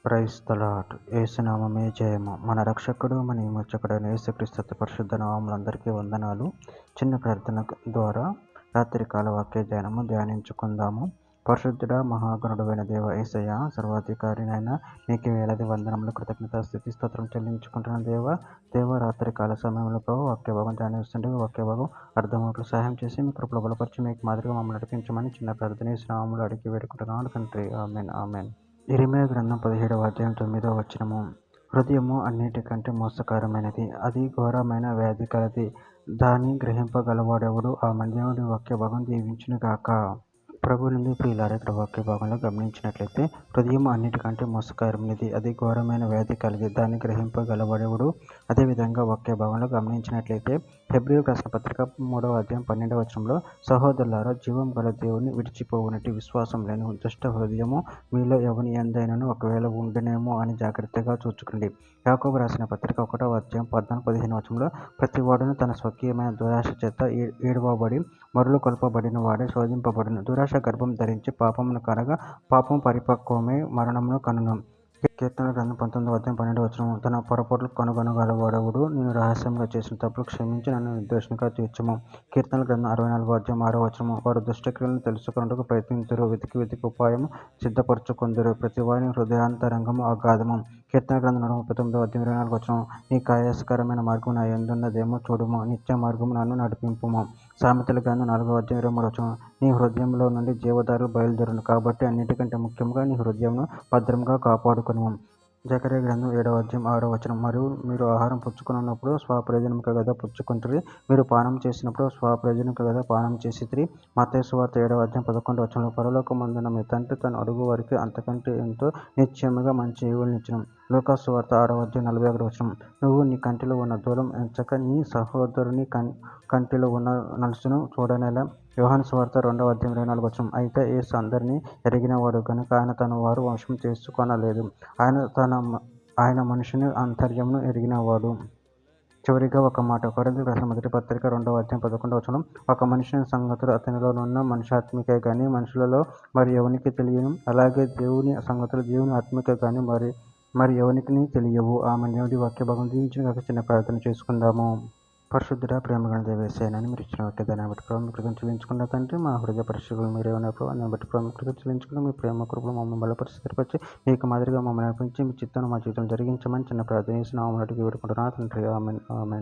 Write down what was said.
Praise the lord. యేసునామమే జయము. మన రక్షకుడు మన విమోచకుడైన యేసుక్రీస్తు అతి పరిశుద్ధ నామములో అందరికీ వందనాలు. చిన్న ప్రార్థన ద్వారా రాత్రికాల వాక్య ధ్యానించుకుందాము. పరిశుద్ధుడ మహాగణుడైన దేవ యేసయ్య, సర్వాధికారినైనా నీకు వేలాది వందనములు, కృతజ్ఞత స్థితి స్తోత్రం చెల్లించుకుంటున్న దేవ రాత్రికాల సమయంలో ప్రభు వాక్య భాగం ధ్యానిస్తుంటే వాక్య భాగం అర్థమవుట్లు సహాయం చేసి మీ కృపలో బలపరిచి మీకు మాదిరిగా మమ్మల్ని నడిపించమని చిన్న ప్రార్థన యేసు నామములో అడిగి వేడుకుంటున్నాను తండ్రి. Amen amen. ఇరిమియా గ్రంథం 17వ అధ్యాయం 9వ వచనము. హృదయము అన్నిటికంటే మోసకరమైనది, అది ఘోరమైన వ్యాధి కలది, దాన్ని గ్రహింపగలవాడెవడు? ఆ దేవుని వాక్య భాగం దీవించునుగాక. ప్రభు నుండి ప్రియులారా, ఇక్కడ వాక్య భాగంలో గమనించినట్లయితే హృదయం అన్నిటికంటే మోసకరమైనది, అది ఘోరమైన వ్యాధి కలిగి, దాన్ని గ్రహింపగలవాడెవడు? అదేవిధంగా వాక్య భాగంలో గమనించినట్లయితే హెబ్రీయులకు రాసిన పత్రిక 3వ అధ్యాయం 12వ వచనంలో, సహోదరులారా, జీవం గల దేవుని విడిచిపోవునట్టి విశ్వాసం లేని దుష్ట హృదయము మీలో ఎవని యందైనను ఒకవేళ ఉండునేమో అని జాగ్రత్తగా చూచుకోండి. యాకోబు రాసిన పత్రిక 1వ అధ్యాయం 14-15 వచనంలో, ప్రతివాడును తన స్వకీయమైన దురాశ చేత ఏడవబడి మరులు కొల్పబడిన వాడే శోధింపబడును. దురాశ గర్భం ధరించి పాపమును కనగా పాపం పరిపక్వమై మరణమును కనును. కీర్తనల గ్రంథం 19వ అధ్యాయం 12వ వచనం, తన పొరపాట్లు కనుగొనగలవాడెవడు? నేను రహస్యంగా చేసిన తప్పులు క్షమించి నన్ను నిర్దోషిగా తీర్చుము. కీర్తనల గ్రంథం 64వ అధ్యాయం 6వ వచనం, వారు దుష్టక్రియలను తెలుసుకొనుటకు ప్రయత్నింతురు, వెతికి ఉపాయము సిద్ధపరచుకొందురు, ప్రతివాని హృదయాంతరంగము అగాధము. కీర్తన గ్రంథం 139వ అధ్యాయం 24వ వచనం, నీ ఆయాసకరమైన మార్గం నా యందున్నదేమో చూడుము, నిత్య మార్గము నన్ను నడిపింపుము. సామెతల గ్రంథం 4వ అధ్యాయం 23వ వచనం, నీ హృదయంలో నుండి జీవదారులు బయలుదేరును, కాబట్టి అన్నిటికంటే ముఖ్యంగా నీ హృదయంను భద్రంగా కాపాడుకును. జకర్యా గ్రంథం 7వ అధ్యాయం 6వ వచనం, మరియు మీరు ఆహారం పుచ్చుకున్నప్పుడు స్వప్రయోజనముగా కదా పుచ్చుకుంటురి, మీరు పానం చేసినప్పుడు స్వప్రయోజనముగా కదా పానం చేసిరి. మత్తయి సువార్త 7వ అధ్యాయం 11వ వచనంలో, పరలోకమందున్న మీ తండ్రి తను అడుగు వారికి అంతకంటే ఎంతో నిశ్చయముగా మంచి ఈవులనిచ్చును. లూకా సువార్త 6వ అధ్యాయం 41వ వచనం, నువ్వు నీ కంటిలో ఉన్న దూలం ఎంచక నీ సహోదరుని కంటిలో ఉన్న నలుసును చూడనేలా. యోహాను సువార్త 2వ అధ్యాయం 24వ వచనం, అయితే యేసు అందరినీ ఎరిగినవాడు కనుక ఆయన తన వారు వంశం చేసుకొనలేదు, ఆయన మనుషుని అంతర్యమును ఎరిగినవాడు. చివరిగా ఒక మాట, కొరింథీయులకు రాసిన మొదటి పత్రిక 2వ అధ్యాయం 11వ వచనం, ఒక మనుషుని సంగతులు అతనిలోనున్న మనుష్యాత్మికే గాని మనుషులలో మరి ఎవనికి తెలియను, అలాగే దేవుని సంగతులు దేవుని ఆత్మికే గాని మరి ఎవనికి తెలియవు. ఆమె దేవుడి వాక్య భాగం దీవించిన చిన్న ప్రార్థన చేసుకుందాము. పరిశుద్ధుడ ప్రేమగల దేవ యేసయ్యా, మీరు ఇచ్చిన వాక్య దాన్ని బట్టి ప్రాముఖ్యతను చెల్లించుకున్న తండ్రి, మా హృదయ పరిశుభ్రులు మీరే ఉన్నప్పుడు దాన్ని బట్టి ప్రాముఖ్యత చెల్లించుకుని మీ ప్రేమ కృపలు మమ్మల్ని బలపరిచి మీకు మాదిరిగా మమ్మల్ని నడిపించి మీ చిత్తాన్ని మా జీవితం జరిగించమని చిన్న ప్రార్థన చేసి నామములో అడిగి వేడుకుంటున్నాను తండ్రి. Amen amen.